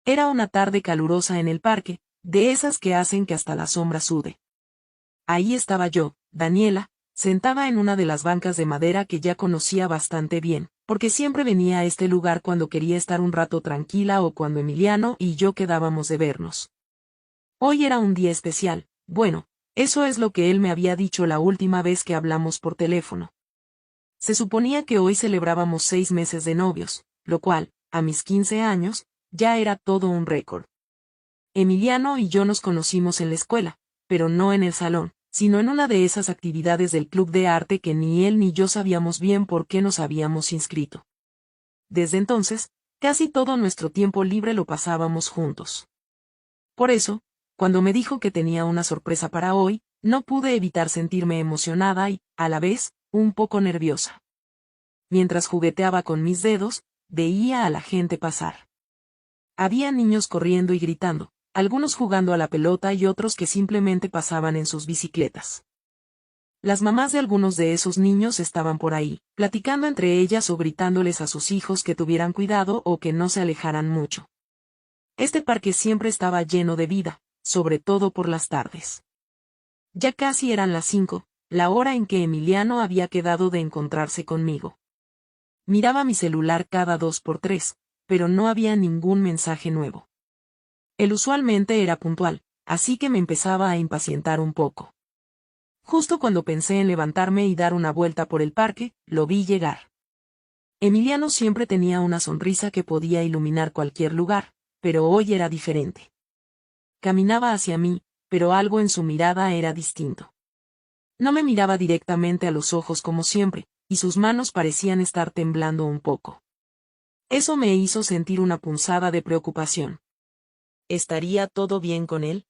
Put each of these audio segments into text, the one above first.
Era una tarde calurosa en el parque, de esas que hacen que hasta la sombra sude. Ahí estaba yo, Daniela, sentada en una de las bancas de madera que ya conocía bastante bien, porque siempre venía a este lugar cuando quería estar un rato tranquila o cuando Emiliano y yo quedábamos de vernos. Hoy era un día especial, bueno, eso es lo que él me había dicho la última vez que hablamos por teléfono. Se suponía que hoy celebrábamos 6 meses de novios, lo cual, a mis 15 años, ya era todo un récord. Emiliano y yo nos conocimos en la escuela, pero no en el salón, sino en una de esas actividades del club de arte que ni él ni yo sabíamos bien por qué nos habíamos inscrito. Desde entonces, casi todo nuestro tiempo libre lo pasábamos juntos. Por eso, cuando me dijo que tenía una sorpresa para hoy, no pude evitar sentirme emocionada y, a la vez, un poco nerviosa. Mientras jugueteaba con mis dedos, veía a la gente pasar. Había niños corriendo y gritando, algunos jugando a la pelota y otros que simplemente pasaban en sus bicicletas. Las mamás de algunos de esos niños estaban por ahí, platicando entre ellas o gritándoles a sus hijos que tuvieran cuidado o que no se alejaran mucho. Este parque siempre estaba lleno de vida, sobre todo por las tardes. Ya casi eran las 5, la hora en que Emiliano había quedado de encontrarse conmigo. Miraba mi celular cada 2 por 3, pero no había ningún mensaje nuevo. Él usualmente era puntual, así que me empezaba a impacientar un poco. Justo cuando pensé en levantarme y dar una vuelta por el parque, lo vi llegar. Emiliano siempre tenía una sonrisa que podía iluminar cualquier lugar, pero hoy era diferente. Caminaba hacia mí, pero algo en su mirada era distinto. No me miraba directamente a los ojos como siempre, y sus manos parecían estar temblando un poco. Eso me hizo sentir una punzada de preocupación. ¿Estaría todo bien con él?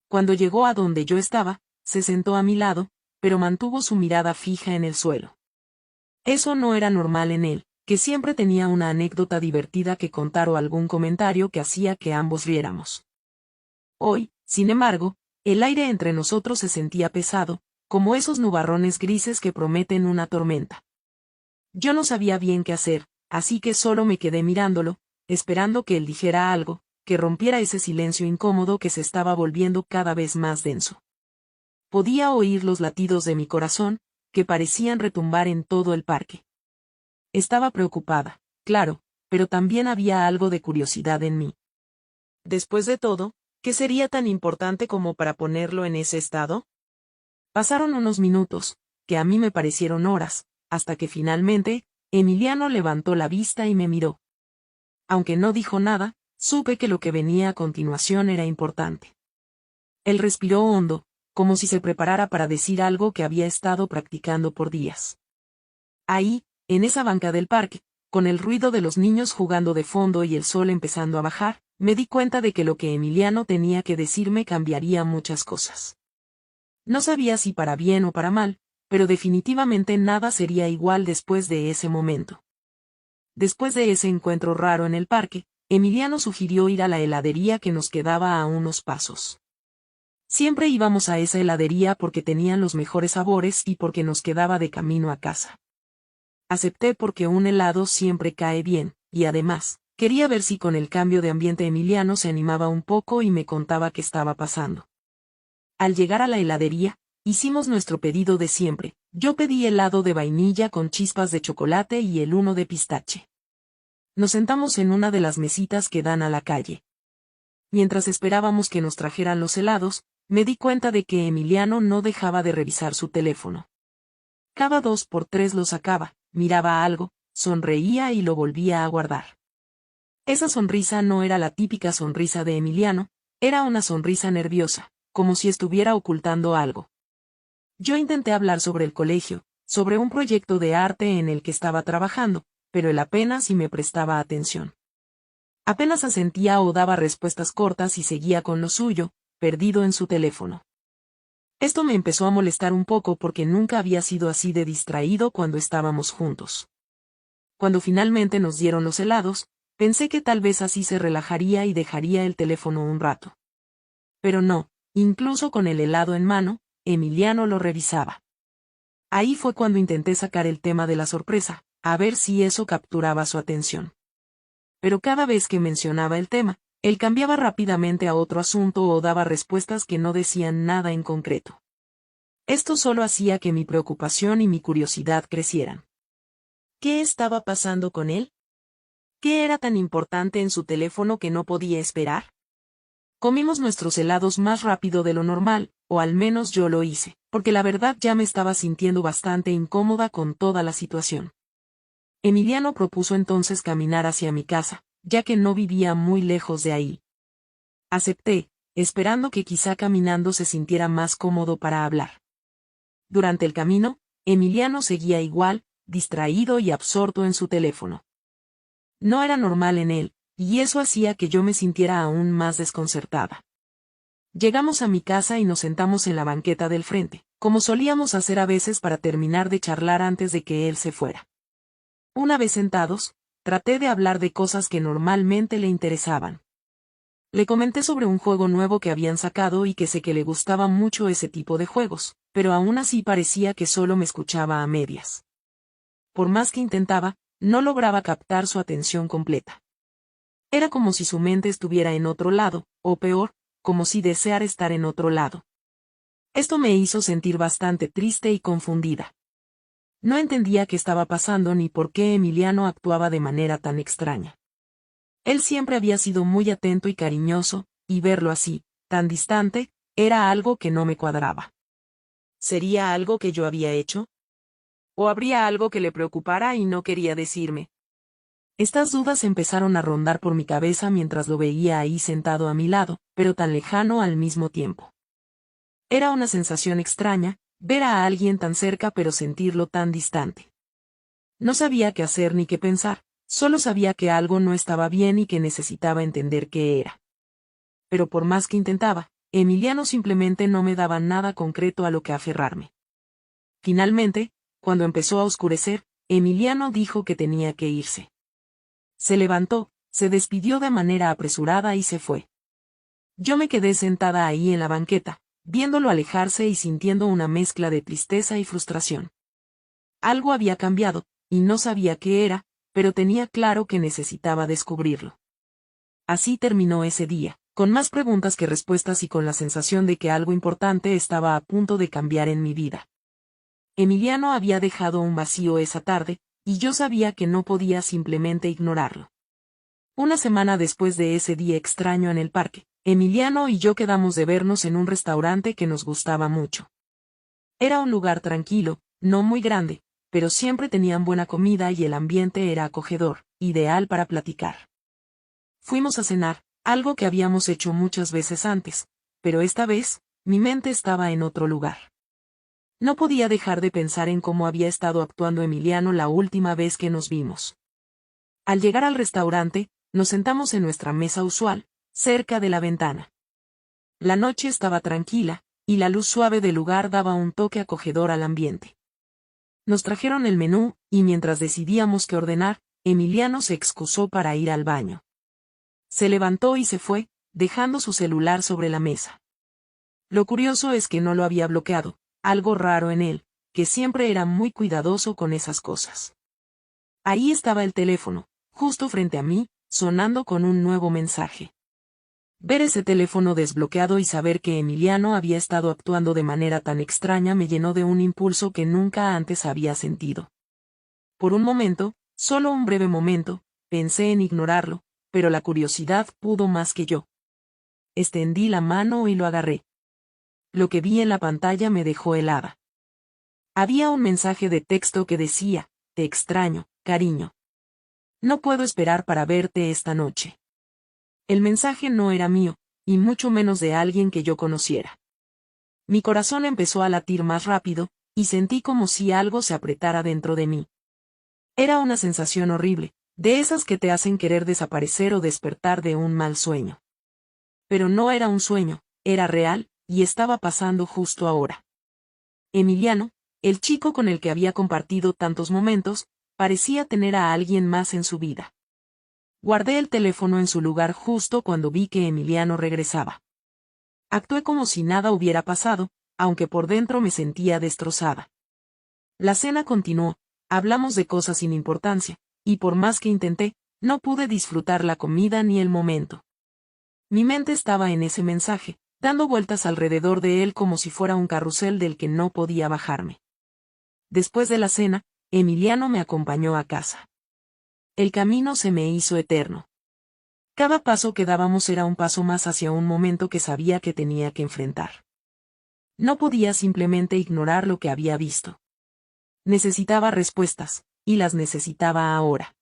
Cuando llegó a donde yo estaba, se sentó a mi lado, pero mantuvo su mirada fija en el suelo. Eso no era normal en él, que siempre tenía una anécdota divertida que contar o algún comentario que hacía que ambos riéramos. Hoy, sin embargo, el aire entre nosotros se sentía pesado, como esos nubarrones grises que prometen una tormenta. Yo no sabía bien qué hacer, así que solo me quedé mirándolo, esperando que él dijera algo, que rompiera ese silencio incómodo que se estaba volviendo cada vez más denso. Podía oír los latidos de mi corazón, que parecían retumbar en todo el parque. Estaba preocupada, claro, pero también había algo de curiosidad en mí. Después de todo, ¿qué sería tan importante como para ponerlo en ese estado? Pasaron unos minutos, que a mí me parecieron horas, hasta que finalmente, Emiliano levantó la vista y me miró. Aunque no dijo nada, supe que lo que venía a continuación era importante. Él respiró hondo, como si se preparara para decir algo que había estado practicando por días. Ahí, en esa banca del parque, con el ruido de los niños jugando de fondo y el sol empezando a bajar, me di cuenta de que lo que Emiliano tenía que decirme cambiaría muchas cosas. No sabía si para bien o para mal, pero definitivamente nada sería igual después de ese momento. Después de ese encuentro raro en el parque, Emiliano sugirió ir a la heladería que nos quedaba a unos pasos. Siempre íbamos a esa heladería porque tenían los mejores sabores y porque nos quedaba de camino a casa. Acepté porque un helado siempre cae bien, y además, quería ver si con el cambio de ambiente Emiliano se animaba un poco y me contaba qué estaba pasando. Al llegar a la heladería, hicimos nuestro pedido de siempre. Yo pedí helado de vainilla con chispas de chocolate y el uno de pistache. Nos sentamos en una de las mesitas que dan a la calle. Mientras esperábamos que nos trajeran los helados, me di cuenta de que Emiliano no dejaba de revisar su teléfono. Cada 2 por 3 lo sacaba, miraba algo, sonreía y lo volvía a guardar. Esa sonrisa no era la típica sonrisa de Emiliano, era una sonrisa nerviosa, como si estuviera ocultando algo. Yo intenté hablar sobre el colegio, sobre un proyecto de arte en el que estaba trabajando, pero él apenas si me prestaba atención. Apenas asentía o daba respuestas cortas y seguía con lo suyo, perdido en su teléfono. Esto me empezó a molestar un poco porque nunca había sido así de distraído cuando estábamos juntos. Cuando finalmente nos dieron los helados, pensé que tal vez así se relajaría y dejaría el teléfono un rato. Pero no, incluso con el helado en mano, Emiliano lo revisaba. Ahí fue cuando intenté sacar el tema de la sorpresa, a ver si eso capturaba su atención. Pero cada vez que mencionaba el tema, Él cambiaba rápidamente a otro asunto o daba respuestas que no decían nada en concreto. Esto solo hacía que mi preocupación y mi curiosidad crecieran. ¿Qué estaba pasando con él? ¿Qué era tan importante en su teléfono que no podía esperar? Comimos nuestros helados más rápido de lo normal, o al menos yo lo hice, porque la verdad ya me estaba sintiendo bastante incómoda con toda la situación. Emiliano propuso entonces caminar hacia mi casa, ya que no vivía muy lejos de ahí. Acepté, esperando que quizá caminando se sintiera más cómodo para hablar. Durante el camino, Emiliano seguía igual, distraído y absorto en su teléfono. No era normal en él, y eso hacía que yo me sintiera aún más desconcertada. Llegamos a mi casa y nos sentamos en la banqueta del frente, como solíamos hacer a veces para terminar de charlar antes de que él se fuera. Una vez sentados, traté de hablar de cosas que normalmente le interesaban. Le comenté sobre un juego nuevo que habían sacado y que sé que le gustaba mucho ese tipo de juegos, pero aún así parecía que solo me escuchaba a medias. Por más que intentaba, no lograba captar su atención completa. Era como si su mente estuviera en otro lado, o peor, como si deseara estar en otro lado. Esto me hizo sentir bastante triste y confundida. No entendía qué estaba pasando ni por qué Emiliano actuaba de manera tan extraña. Él siempre había sido muy atento y cariñoso, y verlo así, tan distante, era algo que no me cuadraba. ¿Sería algo que yo había hecho? ¿O habría algo que le preocupara y no quería decirme? Estas dudas empezaron a rondar por mi cabeza mientras lo veía ahí sentado a mi lado, pero tan lejano al mismo tiempo. Era una sensación extraña, ver a alguien tan cerca pero sentirlo tan distante. No sabía qué hacer ni qué pensar, solo sabía que algo no estaba bien y que necesitaba entender qué era. Pero por más que intentaba, Emiliano simplemente no me daba nada concreto a lo que aferrarme. Finalmente, cuando empezó a oscurecer, Emiliano dijo que tenía que irse. Se levantó, se despidió de manera apresurada y se fue. Yo me quedé sentada ahí en la banqueta, viéndolo alejarse y sintiendo una mezcla de tristeza y frustración. Algo había cambiado, y no sabía qué era, pero tenía claro que necesitaba descubrirlo. Así terminó ese día, con más preguntas que respuestas y con la sensación de que algo importante estaba a punto de cambiar en mi vida. Emiliano había dejado un vacío esa tarde, y yo sabía que no podía simplemente ignorarlo. Una semana después de ese día extraño en el parque, Emiliano y yo quedamos de vernos en un restaurante que nos gustaba mucho. Era un lugar tranquilo, no muy grande, pero siempre tenían buena comida y el ambiente era acogedor, ideal para platicar. Fuimos a cenar, algo que habíamos hecho muchas veces antes, pero esta vez, mi mente estaba en otro lugar. No podía dejar de pensar en cómo había estado actuando Emiliano la última vez que nos vimos. Al llegar al restaurante, nos sentamos en nuestra mesa usual, cerca de la ventana. La noche estaba tranquila, y la luz suave del lugar daba un toque acogedor al ambiente. Nos trajeron el menú, y mientras decidíamos qué ordenar, Emiliano se excusó para ir al baño. Se levantó y se fue, dejando su celular sobre la mesa. Lo curioso es que no lo había bloqueado, algo raro en él, que siempre era muy cuidadoso con esas cosas. Ahí estaba el teléfono, justo frente a mí, sonando con un nuevo mensaje. Ver ese teléfono desbloqueado y saber que Emiliano había estado actuando de manera tan extraña me llenó de un impulso que nunca antes había sentido. Por un momento, solo un breve momento, pensé en ignorarlo, pero la curiosidad pudo más que yo. Extendí la mano y lo agarré. Lo que vi en la pantalla me dejó helada. Había un mensaje de texto que decía: "Te extraño, cariño. No puedo esperar para verte esta noche". El mensaje no era mío, y mucho menos de alguien que yo conociera. Mi corazón empezó a latir más rápido, y sentí como si algo se apretara dentro de mí. Era una sensación horrible, de esas que te hacen querer desaparecer o despertar de un mal sueño. Pero no era un sueño, era real, y estaba pasando justo ahora. Emiliano, el chico con el que había compartido tantos momentos, parecía tener a alguien más en su vida. Guardé el teléfono en su lugar justo cuando vi que Emiliano regresaba. Actué como si nada hubiera pasado, aunque por dentro me sentía destrozada. La cena continuó, hablamos de cosas sin importancia, y por más que intenté, no pude disfrutar la comida ni el momento. Mi mente estaba en ese mensaje, dando vueltas alrededor de él como si fuera un carrusel del que no podía bajarme. Después de la cena, Emiliano me acompañó a casa. El camino se me hizo eterno. Cada paso que dábamos era un paso más hacia un momento que sabía que tenía que enfrentar. No podía simplemente ignorar lo que había visto. Necesitaba respuestas, y las necesitaba ahora.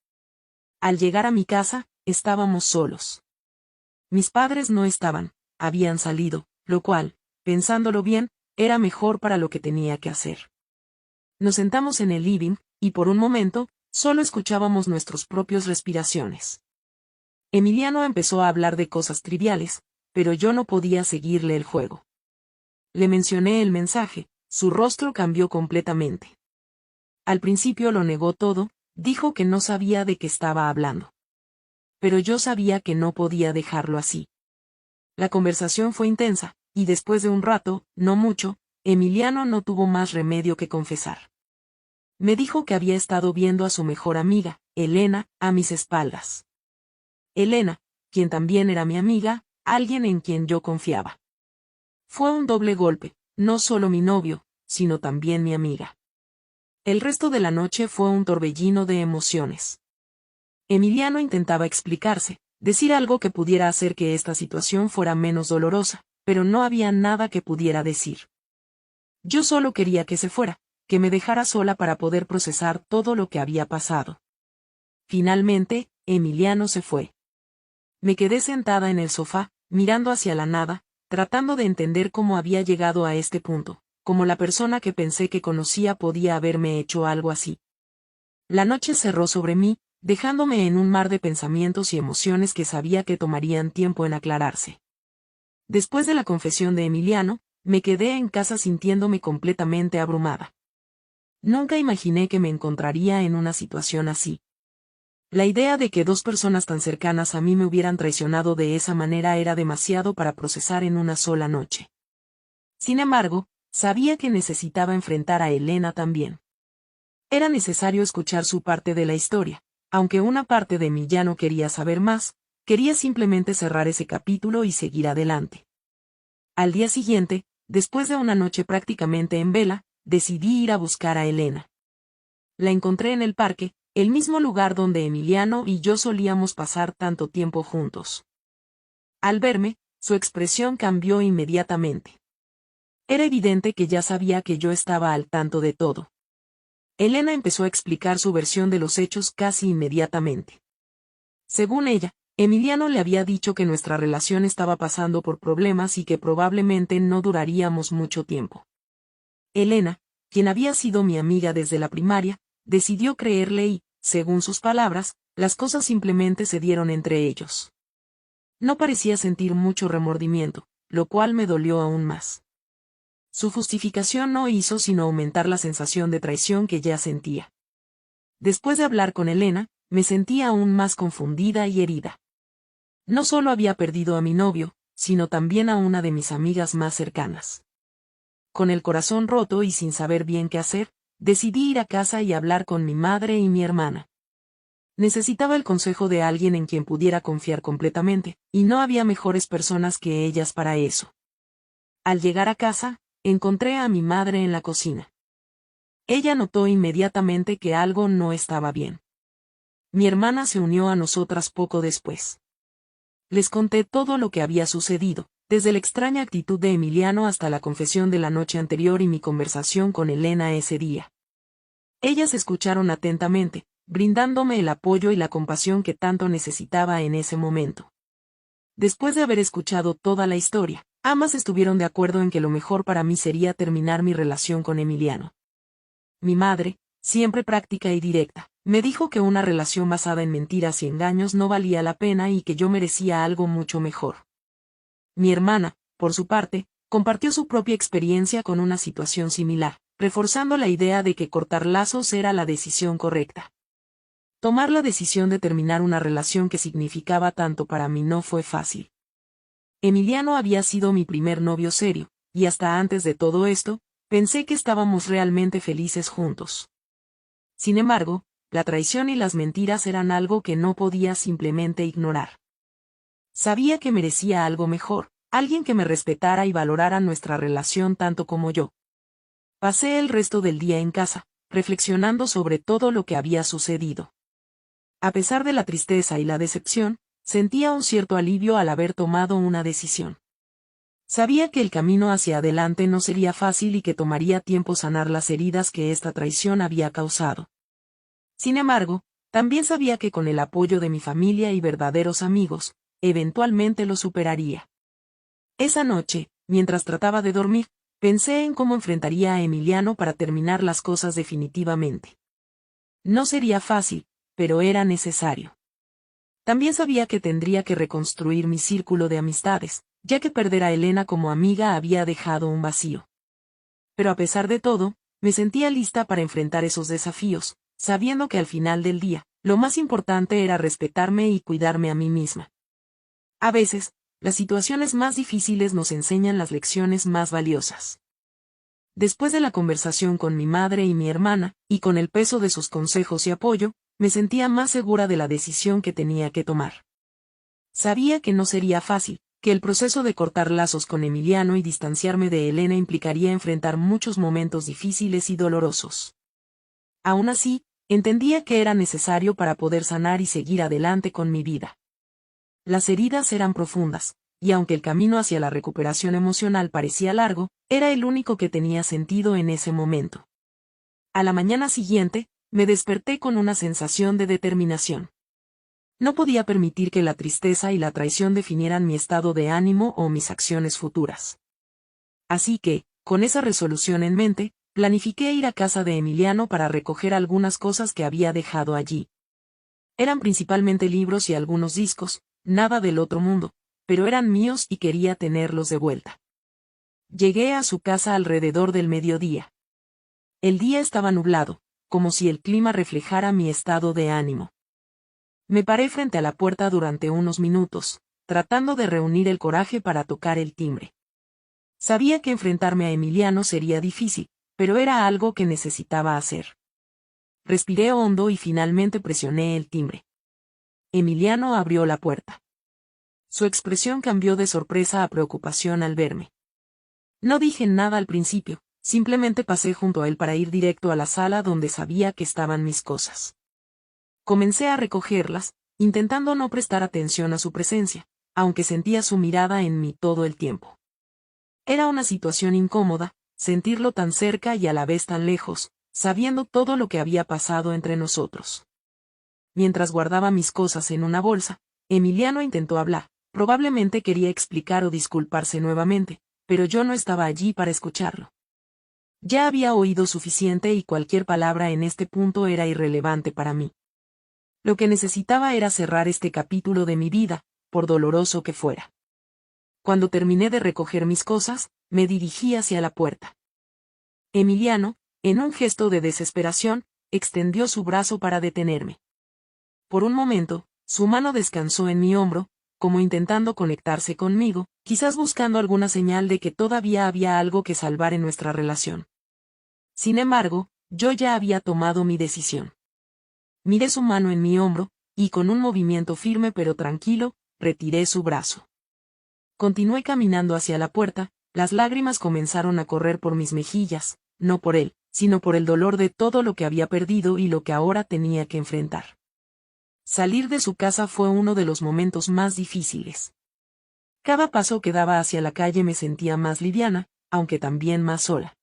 Al llegar a mi casa, estábamos solos. Mis padres no estaban, habían salido, lo cual, pensándolo bien, era mejor para lo que tenía que hacer. Nos sentamos en el living, y por un momento, solo escuchábamos nuestras propias respiraciones. Emiliano empezó a hablar de cosas triviales, pero yo no podía seguirle el juego. Le mencioné el mensaje, su rostro cambió completamente. Al principio lo negó todo, dijo que no sabía de qué estaba hablando. Pero yo sabía que no podía dejarlo así. La conversación fue intensa, y después de un rato, no mucho, Emiliano no tuvo más remedio que confesar. Me dijo que había estado viendo a su mejor amiga, Elena, a mis espaldas. Elena, quien también era mi amiga, alguien en quien yo confiaba. Fue un doble golpe, no solo mi novio, sino también mi amiga. El resto de la noche fue un torbellino de emociones. Emiliano intentaba explicarse, decir algo que pudiera hacer que esta situación fuera menos dolorosa, pero no había nada que pudiera decir. Yo solo quería que se fuera, que me dejara sola para poder procesar todo lo que había pasado. Finalmente, Emiliano se fue. Me quedé sentada en el sofá, mirando hacia la nada, tratando de entender cómo había llegado a este punto, como la persona que pensé que conocía podía haberme hecho algo así. La noche cerró sobre mí, dejándome en un mar de pensamientos y emociones que sabía que tomarían tiempo en aclararse. Después de la confesión de Emiliano, me quedé en casa sintiéndome completamente abrumada. Nunca imaginé que me encontraría en una situación así. La idea de que dos personas tan cercanas a mí me hubieran traicionado de esa manera era demasiado para procesar en una sola noche. Sin embargo, sabía que necesitaba enfrentar a Elena también. Era necesario escuchar su parte de la historia, aunque una parte de mí ya no quería saber más, quería simplemente cerrar ese capítulo y seguir adelante. Al día siguiente, después de una noche prácticamente en vela, decidí ir a buscar a Elena. La encontré en el parque, el mismo lugar donde Emiliano y yo solíamos pasar tanto tiempo juntos. Al verme, su expresión cambió inmediatamente. Era evidente que ya sabía que yo estaba al tanto de todo. Elena empezó a explicar su versión de los hechos casi inmediatamente. Según ella, Emiliano le había dicho que nuestra relación estaba pasando por problemas y que probablemente no duraríamos mucho tiempo. Elena, quien había sido mi amiga desde la primaria, decidió creerle y, según sus palabras, las cosas simplemente se dieron entre ellos. No parecía sentir mucho remordimiento, lo cual me dolió aún más. Su justificación no hizo sino aumentar la sensación de traición que ya sentía. Después de hablar con Elena, me sentía aún más confundida y herida. No solo había perdido a mi novio, sino también a una de mis amigas más cercanas. Con el corazón roto y sin saber bien qué hacer, decidí ir a casa y hablar con mi madre y mi hermana. Necesitaba el consejo de alguien en quien pudiera confiar completamente, y no había mejores personas que ellas para eso. Al llegar a casa, encontré a mi madre en la cocina. Ella notó inmediatamente que algo no estaba bien. Mi hermana se unió a nosotras poco después. Les conté todo lo que había sucedido, desde la extraña actitud de Emiliano hasta la confesión de la noche anterior y mi conversación con Elena ese día. Ellas escucharon atentamente, brindándome el apoyo y la compasión que tanto necesitaba en ese momento. Después de haber escuchado toda la historia, ambas estuvieron de acuerdo en que lo mejor para mí sería terminar mi relación con Emiliano. Mi madre, siempre práctica y directa, me dijo que una relación basada en mentiras y engaños no valía la pena y que yo merecía algo mucho mejor. Mi hermana, por su parte, compartió su propia experiencia con una situación similar, reforzando la idea de que cortar lazos era la decisión correcta. Tomar la decisión de terminar una relación que significaba tanto para mí no fue fácil. Emiliano había sido mi primer novio serio, y hasta antes de todo esto, pensé que estábamos realmente felices juntos. Sin embargo, la traición y las mentiras eran algo que no podía simplemente ignorar. Sabía que merecía algo mejor, alguien que me respetara y valorara nuestra relación tanto como yo. Pasé el resto del día en casa, reflexionando sobre todo lo que había sucedido. A pesar de la tristeza y la decepción, sentía un cierto alivio al haber tomado una decisión. Sabía que el camino hacia adelante no sería fácil y que tomaría tiempo sanar las heridas que esta traición había causado. Sin embargo, también sabía que con el apoyo de mi familia y verdaderos amigos, eventualmente lo superaría. Esa noche, mientras trataba de dormir, pensé en cómo enfrentaría a Emiliano para terminar las cosas definitivamente. No sería fácil, pero era necesario. También sabía que tendría que reconstruir mi círculo de amistades, ya que perder a Elena como amiga había dejado un vacío. Pero a pesar de todo, me sentía lista para enfrentar esos desafíos, sabiendo que al final del día, lo más importante era respetarme y cuidarme a mí misma. A veces, las situaciones más difíciles nos enseñan las lecciones más valiosas. Después de la conversación con mi madre y mi hermana, y con el peso de sus consejos y apoyo, me sentía más segura de la decisión que tenía que tomar. Sabía que no sería fácil, que el proceso de cortar lazos con Emiliano y distanciarme de Elena implicaría enfrentar muchos momentos difíciles y dolorosos. Aún así, entendía que era necesario para poder sanar y seguir adelante con mi vida. Las heridas eran profundas, y aunque el camino hacia la recuperación emocional parecía largo, era el único que tenía sentido en ese momento. A la mañana siguiente, me desperté con una sensación de determinación. No podía permitir que la tristeza y la traición definieran mi estado de ánimo o mis acciones futuras. Así que, con esa resolución en mente, planifiqué ir a casa de Emiliano para recoger algunas cosas que había dejado allí. Eran principalmente libros y algunos discos, nada del otro mundo, pero eran míos y quería tenerlos de vuelta. Llegué a su casa alrededor del mediodía. El día estaba nublado, como si el clima reflejara mi estado de ánimo. Me paré frente a la puerta durante unos minutos, tratando de reunir el coraje para tocar el timbre. Sabía que enfrentarme a Emiliano sería difícil, pero era algo que necesitaba hacer. Respiré hondo y finalmente presioné el timbre. Emiliano abrió la puerta. Su expresión cambió de sorpresa a preocupación al verme. No dije nada al principio, simplemente pasé junto a él para ir directo a la sala donde sabía que estaban mis cosas. Comencé a recogerlas, intentando no prestar atención a su presencia, aunque sentía su mirada en mí todo el tiempo. Era una situación incómoda, sentirlo tan cerca y a la vez tan lejos, sabiendo todo lo que había pasado entre nosotros. Mientras guardaba mis cosas en una bolsa, Emiliano intentó hablar, probablemente quería explicar o disculparse nuevamente, pero yo no estaba allí para escucharlo. Ya había oído suficiente y cualquier palabra en este punto era irrelevante para mí. Lo que necesitaba era cerrar este capítulo de mi vida, por doloroso que fuera. Cuando terminé de recoger mis cosas, me dirigí hacia la puerta. Emiliano, en un gesto de desesperación, extendió su brazo para detenerme. Por un momento, su mano descansó en mi hombro, como intentando conectarse conmigo, quizás buscando alguna señal de que todavía había algo que salvar en nuestra relación. Sin embargo, yo ya había tomado mi decisión. Miré su mano en mi hombro, y con un movimiento firme pero tranquilo, retiré su brazo. Continué caminando hacia la puerta, las lágrimas comenzaron a correr por mis mejillas, no por él, sino por el dolor de todo lo que había perdido y lo que ahora tenía que enfrentar. Salir de su casa fue uno de los momentos más difíciles. Cada paso que daba hacia la calle me sentía más liviana, aunque también más sola.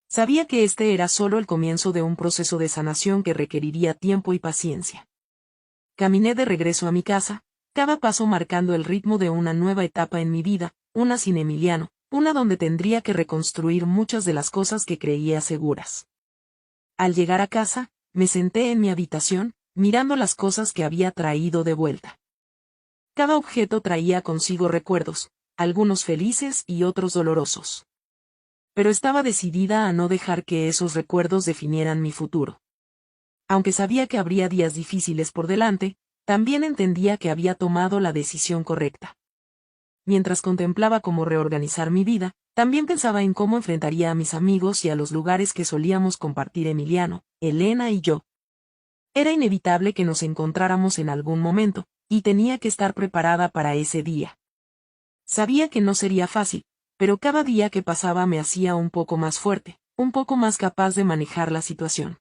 Sabía que este era solo el comienzo de un proceso de sanación que requeriría tiempo y paciencia. Caminé de regreso a mi casa, cada paso marcando el ritmo de una nueva etapa en mi vida, una sin Emiliano, una donde tendría que reconstruir muchas de las cosas que creía seguras. Al llegar a casa, me senté en mi habitación, mirando las cosas que había traído de vuelta. Cada objeto traía consigo recuerdos, algunos felices y otros dolorosos. Pero estaba decidida a no dejar que esos recuerdos definieran mi futuro. Aunque sabía que habría días difíciles por delante, también entendía que había tomado la decisión correcta. Mientras contemplaba cómo reorganizar mi vida, también pensaba en cómo enfrentaría a mis amigos y a los lugares que solíamos compartir Emiliano, Elena y yo. Era inevitable que nos encontráramos en algún momento, y tenía que estar preparada para ese día. Sabía que no sería fácil, pero cada día que pasaba me hacía un poco más fuerte, un poco más capaz de manejar la situación.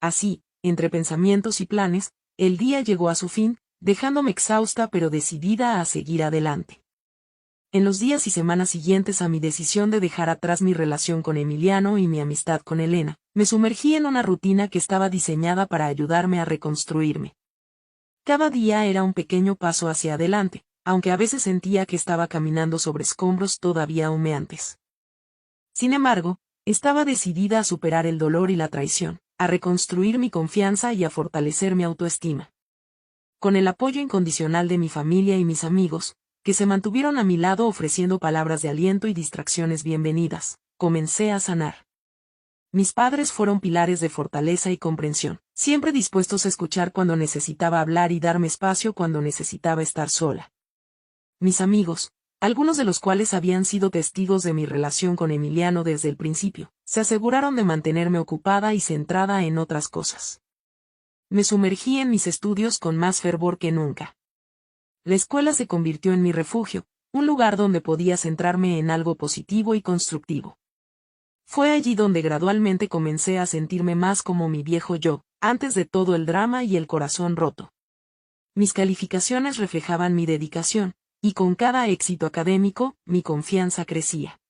Así, entre pensamientos y planes, el día llegó a su fin, dejándome exhausta pero decidida a seguir adelante. En los días y semanas siguientes a mi decisión de dejar atrás mi relación con Emiliano y mi amistad con Elena, me sumergí en una rutina que estaba diseñada para ayudarme a reconstruirme. Cada día era un pequeño paso hacia adelante, aunque a veces sentía que estaba caminando sobre escombros todavía humeantes. Sin embargo, estaba decidida a superar el dolor y la traición, a reconstruir mi confianza y a fortalecer mi autoestima. Con el apoyo incondicional de mi familia y mis amigos, que se mantuvieron a mi lado ofreciendo palabras de aliento y distracciones bienvenidas, comencé a sanar. Mis padres fueron pilares de fortaleza y comprensión, siempre dispuestos a escuchar cuando necesitaba hablar y darme espacio cuando necesitaba estar sola. Mis amigos, algunos de los cuales habían sido testigos de mi relación con Emiliano desde el principio, se aseguraron de mantenerme ocupada y centrada en otras cosas. Me sumergí en mis estudios con más fervor que nunca. La escuela se convirtió en mi refugio, un lugar donde podía centrarme en algo positivo y constructivo. Fue allí donde gradualmente comencé a sentirme más como mi viejo yo, antes de todo el drama y el corazón roto. Mis calificaciones reflejaban mi dedicación, y con cada éxito académico, mi confianza crecía.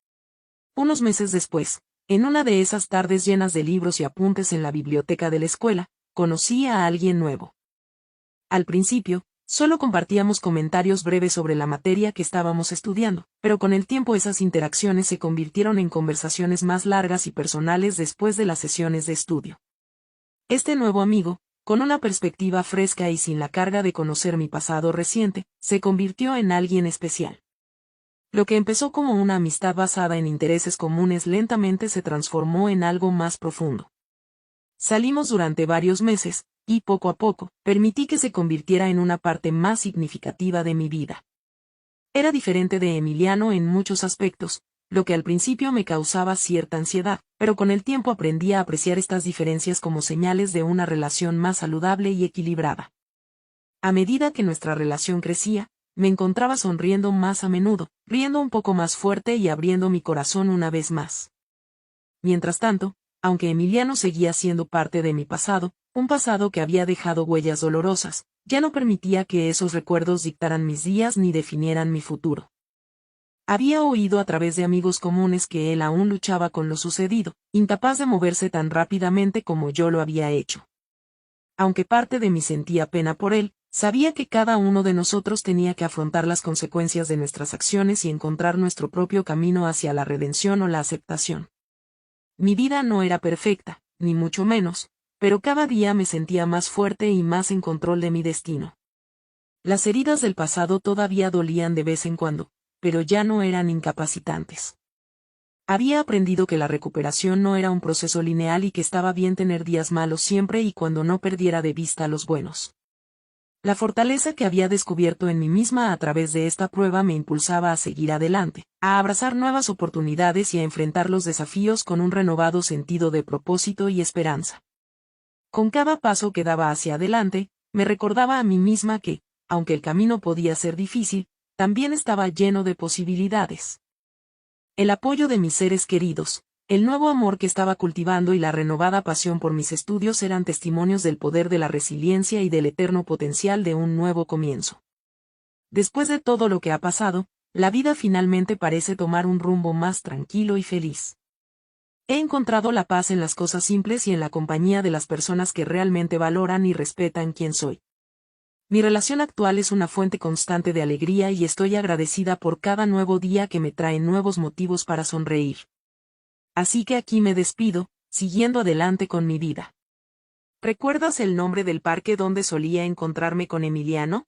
Unos meses después, en una de esas tardes llenas de libros y apuntes en la biblioteca de la escuela, conocí a alguien nuevo. Al principio, solo compartíamos comentarios breves sobre la materia que estábamos estudiando, pero con el tiempo esas interacciones se convirtieron en conversaciones más largas y personales después de las sesiones de estudio. Este nuevo amigo, con una perspectiva fresca y sin la carga de conocer mi pasado reciente, se convirtió en alguien especial. Lo que empezó como una amistad basada en intereses comunes lentamente se transformó en algo más profundo. Salimos durante varios meses, y poco a poco, permití que se convirtiera en una parte más significativa de mi vida. Era diferente de Emiliano en muchos aspectos, lo que al principio me causaba cierta ansiedad, pero con el tiempo aprendí a apreciar estas diferencias como señales de una relación más saludable y equilibrada. A medida que nuestra relación crecía, me encontraba sonriendo más a menudo, riendo un poco más fuerte y abriendo mi corazón una vez más. Mientras tanto, aunque Emiliano seguía siendo parte de mi pasado, un pasado que había dejado huellas dolorosas, ya no permitía que esos recuerdos dictaran mis días ni definieran mi futuro. Había oído a través de amigos comunes que él aún luchaba con lo sucedido, incapaz de moverse tan rápidamente como yo lo había hecho. Aunque parte de mí sentía pena por él, sabía que cada uno de nosotros tenía que afrontar las consecuencias de nuestras acciones y encontrar nuestro propio camino hacia la redención o la aceptación. Mi vida no era perfecta, ni mucho menos, pero cada día me sentía más fuerte y más en control de mi destino. Las heridas del pasado todavía dolían de vez en cuando, pero ya no eran incapacitantes. Había aprendido que la recuperación no era un proceso lineal y que estaba bien tener días malos siempre y cuando no perdiera de vista los buenos. La fortaleza que había descubierto en mí misma a través de esta prueba me impulsaba a seguir adelante, a abrazar nuevas oportunidades y a enfrentar los desafíos con un renovado sentido de propósito y esperanza. Con cada paso que daba hacia adelante, me recordaba a mí misma que, aunque el camino podía ser difícil, también estaba lleno de posibilidades. El apoyo de mis seres queridos, el nuevo amor que estaba cultivando y la renovada pasión por mis estudios eran testimonios del poder de la resiliencia y del eterno potencial de un nuevo comienzo. Después de todo lo que ha pasado, la vida finalmente parece tomar un rumbo más tranquilo y feliz. He encontrado la paz en las cosas simples y en la compañía de las personas que realmente valoran y respetan quién soy. Mi relación actual es una fuente constante de alegría y estoy agradecida por cada nuevo día que me trae nuevos motivos para sonreír. Así que aquí me despido, siguiendo adelante con mi vida. ¿Recuerdas el nombre del parque donde solía encontrarme con Emiliano?